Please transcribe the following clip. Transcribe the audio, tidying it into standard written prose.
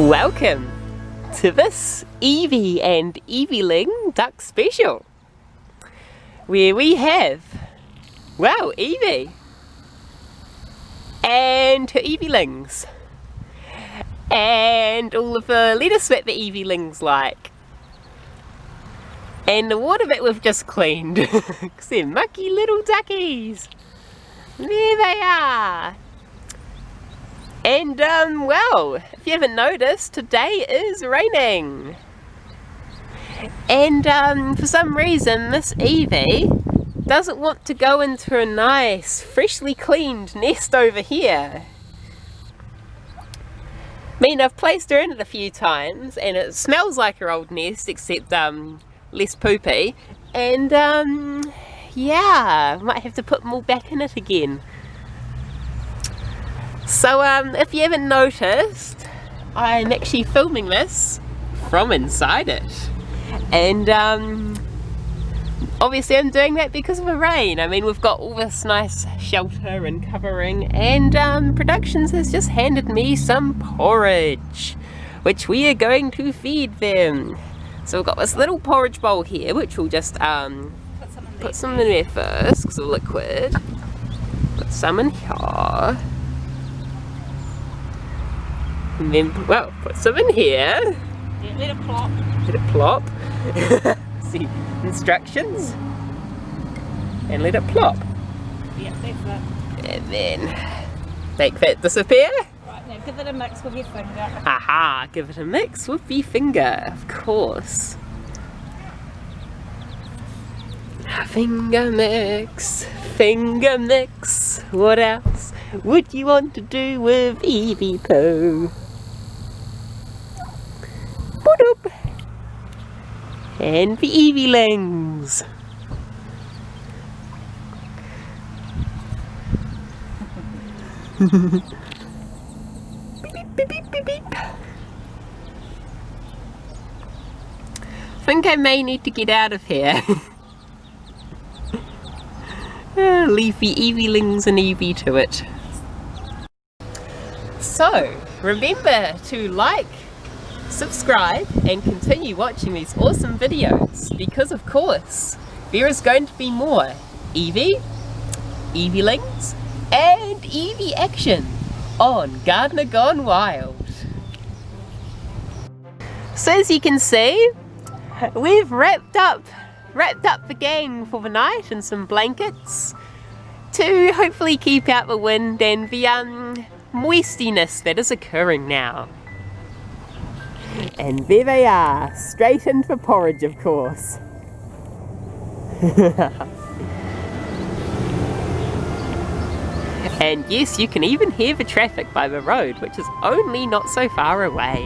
Welcome to this Evie and Evieling duck special, where we have, wow, Evie and her Evielings and all of the lettuce that the Evielings like, and the water that we've just cleaned because they're mucky little duckies. There they are. And well, if you haven't noticed, today is raining. And for some reason this Evie doesn't want to go into a nice freshly cleaned nest over here. I mean, I've placed her in it a few times and it smells like her old nest, except less poopy. And yeah, might have to put them all back in it again. So if you haven't noticed, I'm actually filming this from inside it, and obviously I'm doing that because of the rain. I mean, we've got all this nice shelter and covering, and Productions has just handed me some porridge which we are going to feed them. So we've got this little porridge bowl here which we'll just put some in there first because of liquid. Put some in here. And then, well, put some in here. Yeah, let it plop. Let it plop. See instructions. And let it plop. Yeah, that's it. And then make that disappear. Right, now give it a mix with your finger. Aha, give it a mix with your finger, of course. Finger mix, finger mix. What else would you want to do with Evie Poo? Boop. And the Evielings. Beep, beep, beep, beep, beep. I think I may need to get out of here. Leave the Evielings and Evie to it. So, remember to like, subscribe and continue watching these awesome videos, because of course there is going to be more Evie, Evielings and Evie action on Gardener Gone Wild. So as you can see, we've wrapped up the gang for the night in some blankets to hopefully keep out the wind and the moistiness that is occurring now. And there they are, straight in for porridge, of course. And yes, you can even hear the traffic by the road, which is only not so far away.